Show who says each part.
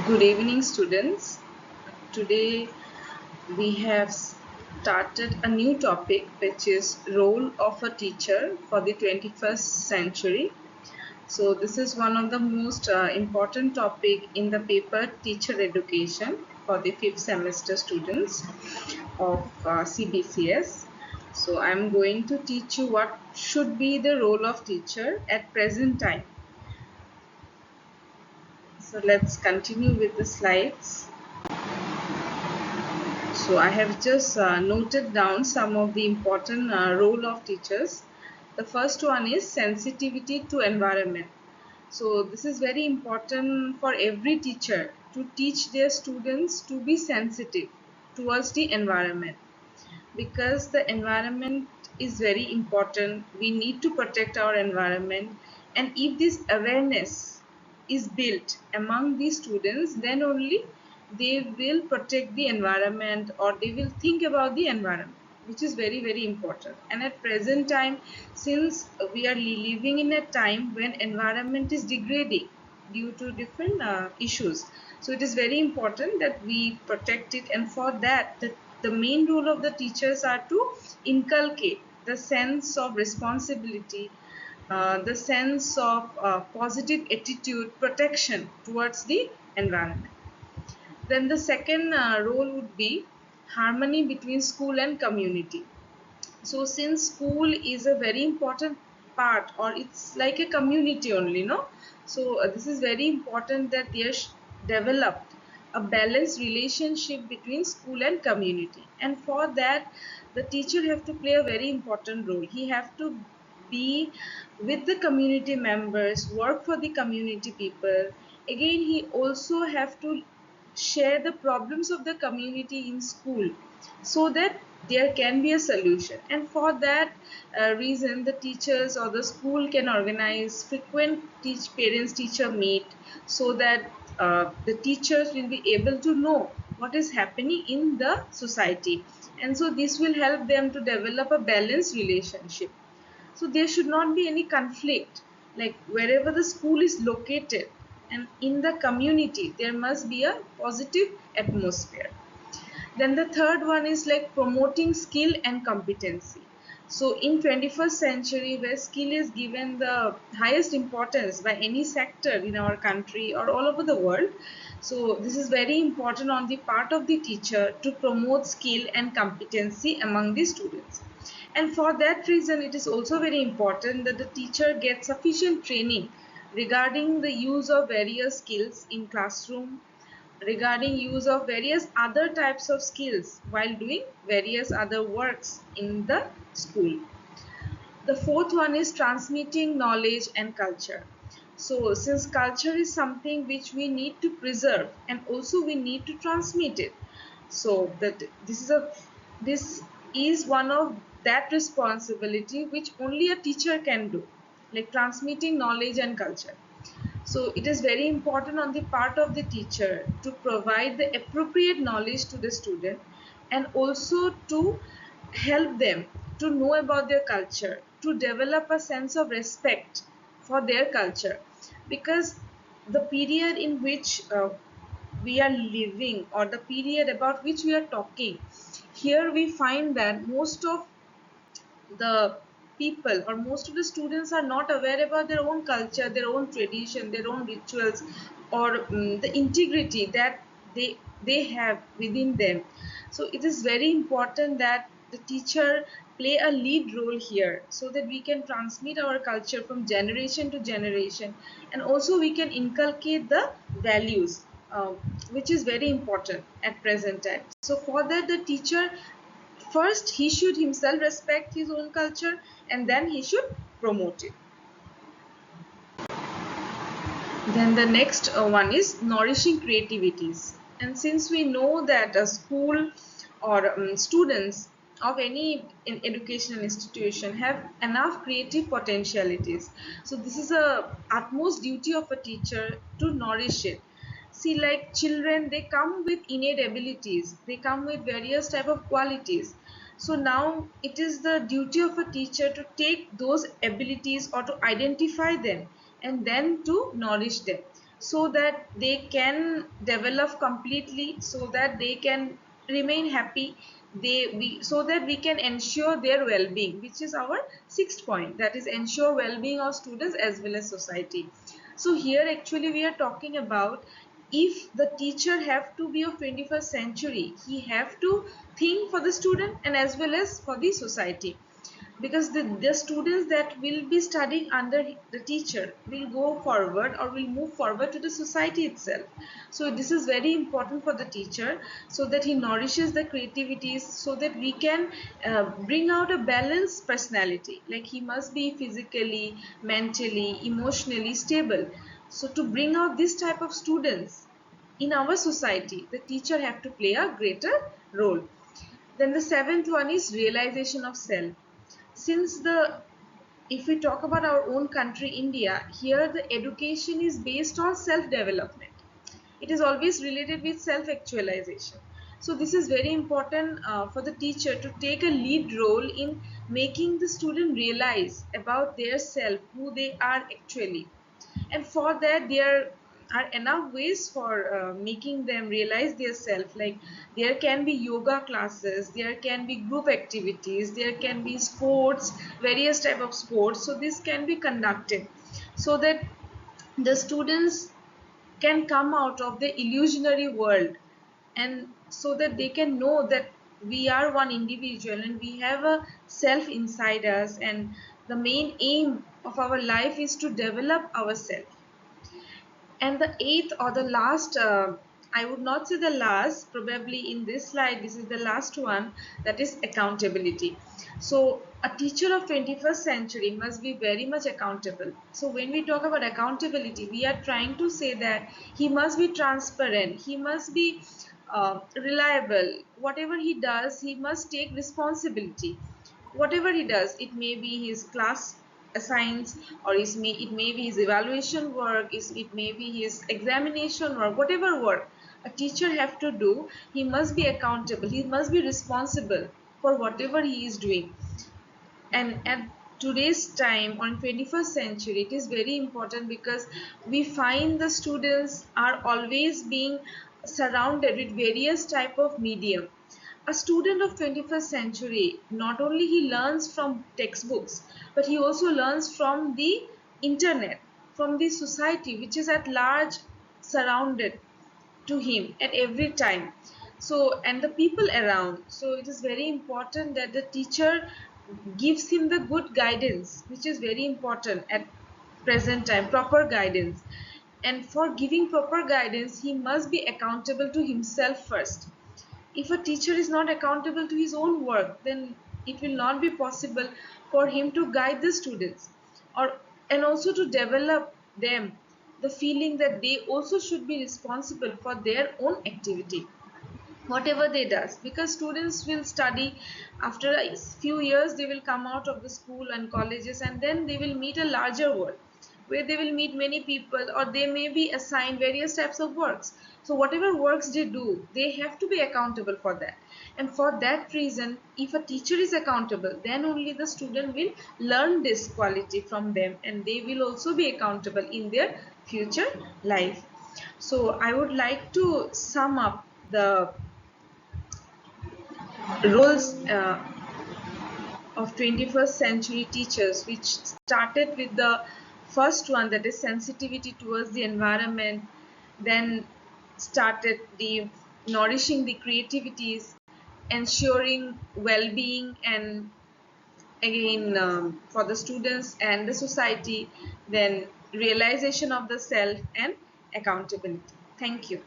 Speaker 1: Good evening, students. Today we have started a new topic, which is role of a teacher for the 21st century. So this is one of the most important topic in the paper Teacher Education for the 5th semester students of CBCS. So I'm going to teach you what should be the role of teacher at present time. So let's continue with the slides. So I have just noted down some of the important role of teachers. The first one is sensitivity to environment. So this is very important for every teacher to teach their students to be sensitive towards the environment, because the environment is very important. We need to protect our environment, and if this awareness is built among the students, then only they will protect the environment, or they will think about the environment, which is very very important. And at present time, since we are living in a time when environment is degrading due to different issues, so it is very important that we protect it. And for that, the main role of the teachers are to inculcate the sense of responsibility, the sense of positive attitude, protection towards the environment. Then the second role would be harmony between school and community. So since school is a very important part, or it's like a community only, no? So this is very important that they are developed a balanced relationship between school and community. And for that, the teacher have to play a very important role. He have to be with the community members, work for the community people. Again, he also have to share the problems of the community in school, so that there can be a solution. And for that reason, the teachers or the school can organize frequent parents teacher meet, so that the teachers will be able to know what is happening in the society, and so this will help them to develop a balanced relationship. So there should not be any conflict, like wherever the school is located and in the community, there must be a positive atmosphere. Then the third one is like promoting skill and competency. So in 21st century, where skill is given the highest importance by any sector in our country or all over the world, so this is very important on the part of the teacher to promote skill and competency among the students. And for that reason, it is also very important that the teacher gets sufficient training regarding the use of various skills in classroom, regarding use of various other types of skills while doing various other works in the school. The fourth one is transmitting knowledge and culture. So since culture is something which we need to preserve, and also we need to transmit it, so that this is one of that responsibility which only a teacher can do, like transmitting knowledge and culture. So it is very important on the part of the teacher to provide the appropriate knowledge to the student, and also to help them to know about their culture, to develop a sense of respect for their culture. Because the period in which we are living, or the period about which we are talking, here we find that most of the people, or most of the students, are not aware about their own culture, their own tradition, their own rituals, or the integrity that they have within them. So it is very important that the teacher play a lead role here, so that we can transmit our culture from generation to generation, and also we can inculcate the values, uh, which is very important at present time. So for that, the teacher, first he should himself respect his own culture, and then he should promote it. Then the next one is nourishing creativities. And since we know that a school or students of any educational institution have enough creative potentialities, so this is a utmost duty of a teacher to nourish it. See, like children, they come with innate abilities, they come with various type of qualities. So now it is the duty of a teacher to take those abilities, or to identify them, and then to nourish them. so that they can develop completely, so that they can remain happy, so that we can ensure their well-being, which is our sixth point, that is ensure well-being of students as well as society. So here actually we are talking about, if the teacher have to be of 21st century, he have to think for the student and as well as for the society, because the students that will be studying under the teacher will go forward or will move forward to the society itself. So this is very important for the teacher, so that he nourishes the creativities, so that we can bring out a balanced personality, like he must be physically, mentally, emotionally stable. So to bring out this type of students in our society, the teacher have to play a greater role. Then the seventh one is realization of self. Since the If we talk about our own country India, here the education is based on self development. It is always related with self actualization. So this is very important for the teacher to take a lead role in making the student realize about their self, who they are actually. And for that there are enough ways for making them realize their self, like there can be yoga classes, there can be group activities, there can be sports, various type of sports, so this can be conducted, so that the students can come out of the illusionary world, and so that they can know that we are one individual and we have a self inside us, and the main aim of our life is to develop ourselves. And the eighth or the last, I would not say the last, probably in this slide, this is the last one, that is accountability. So, a teacher of 21st century must be very much accountable. So, when we talk about accountability, we are trying to say that he must be transparent, he must be reliable. Whatever he does, he must take responsibility. Whatever he does, it may be his class assigns, or it may be his evaluation work, it may be his examination work, whatever work a teacher have to do, he must be accountable, he must be responsible for whatever he is doing. And at today's time on 21st century, it is very important, because we find the students are always being surrounded with various type of medium. A student of 21st century, not only he learns from textbooks, but he also learns from the internet, from the society which is at large surrounded to him at every time. So, and the people around, so it is very important that the teacher gives him the good guidance, which is very important at present time, proper guidance. And for giving proper guidance, he must be accountable to himself first. If a teacher is not accountable to his own work, then it will not be possible for him to guide the students, or and also to develop them the feeling that they also should be responsible for their own activity, whatever they does. Because students will study, after a few years they will come out of the school and colleges, and then they will meet a larger world, where they will meet many people, or they may be assigned various types of works. So whatever works they do, they have to be accountable for that. And for that reason, if a teacher is accountable, then only the student will learn this quality from them, and they will also be accountable in their future life. So I would like to sum up the roles of 21st century teachers, which started with the first one, that is sensitivity towards the environment, then started the nourishing the creativities, ensuring well-being, and again for the students and the society, then realization of the self and accountability. Thank you.